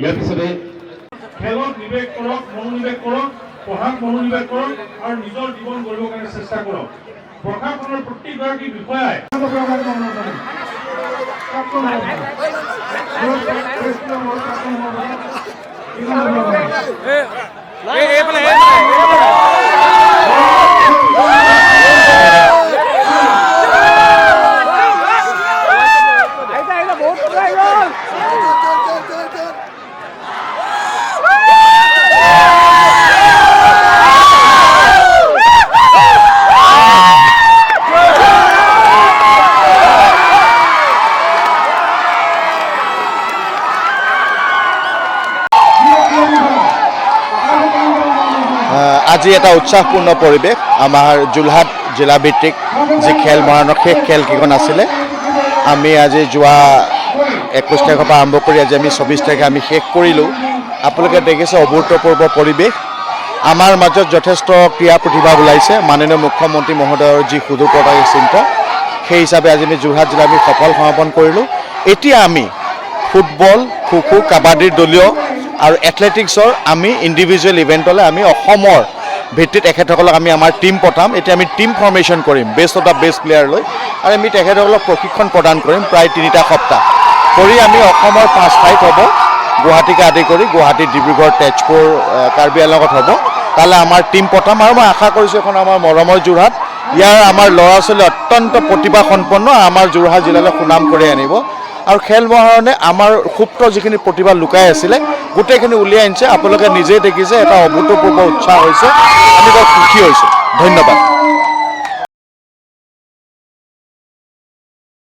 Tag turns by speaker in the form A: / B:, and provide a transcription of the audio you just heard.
A: ইয়াৰ পিছতে খেলত নিবেশ কৰক, মনোনিবেশ কৰক, পঢ়াত মনোনিবেশ কৰক আৰু নিজৰ জীৱন গঢ়িবৰ কাৰণে চেষ্টা কৰক। প্ৰশাসনৰ প্ৰতিগৰাকী বিষয়াই
B: আজি এটা উৎসাহপূৰ্ণ পৰিৱেশ আমাৰ যোৰহাট জিলাভিত্তিক যি খেল মৰাণৰ শেষ খেল কেইখন আছিলে আমি আজি যোৱা 21 তাৰিখৰ পৰা আৰম্ভ কৰি আজি আমি 24 তাৰিখে আমি শেষ কৰিলোঁ। আপোনালোকে দেখিছে অভূতপূৰ্ব পৰিৱেশ। আমাৰ মাজত যথেষ্ট ক্ৰীড়া প্ৰতিভা ওলাইছে। মাননীয় মুখ্যমন্ত্ৰী মহোদয়ৰ যি সুদূৰপ্ৰসাৰী চিন্তা সেই হিচাপে আজি আমি যোৰহাট জিলা আমি সফল সমাপন কৰিলোঁ। এতিয়া আমি ফুটবল, খো-খো, কাবাডীৰ দলীয় আৰু এথলেটিক্সৰ আমি ইণ্ডিভিজুৱেল ইভেণ্টলৈ আমি অসমৰ ভিত্তিত তেখেতসকলক আমি আমাৰ টীম পঠাম। এতিয়া আমি টীম ফৰ্মেশ্যন কৰিম best of the best player লৈ আৰু আমি তেখেতসকলক প্ৰশিক্ষণ প্ৰদান কৰিম প্ৰায় 3টা সপ্তাহ কৰি আমি অসমৰ 5 ঠাইত হ'ব। গুৱাহাটীকে আদি কৰি গুৱাহাটী, ডিব্ৰুগড়, তেজপুৰ, কাৰ্বি আংলঙত হ'ব। তালৈ আমাৰ টীম পঠাম আৰু মই আশা কৰিছোঁ এখন আমাৰ মৰমৰ যোৰহাট ইয়াৰ আমাৰ ল'ৰা ছোৱালী অত্যন্ত প্ৰতিভাসম্পন্ন আমাৰ যোৰহাট জিলালৈ সুনাম কৰি আনিব আৰু খেল মহাৰণে আমাৰ সুপ্ত যিখিনি প্ৰতিভা লুকাই আছিলে গোটেইখিনি উলিয়াই আনিছে। আপোনালোকে নিজেই দেখিছে এটা অভূতপূৰ্ব উৎসাহ হৈছে। আমি বৰ সুখী হৈছোঁ। ধন্যবাদ।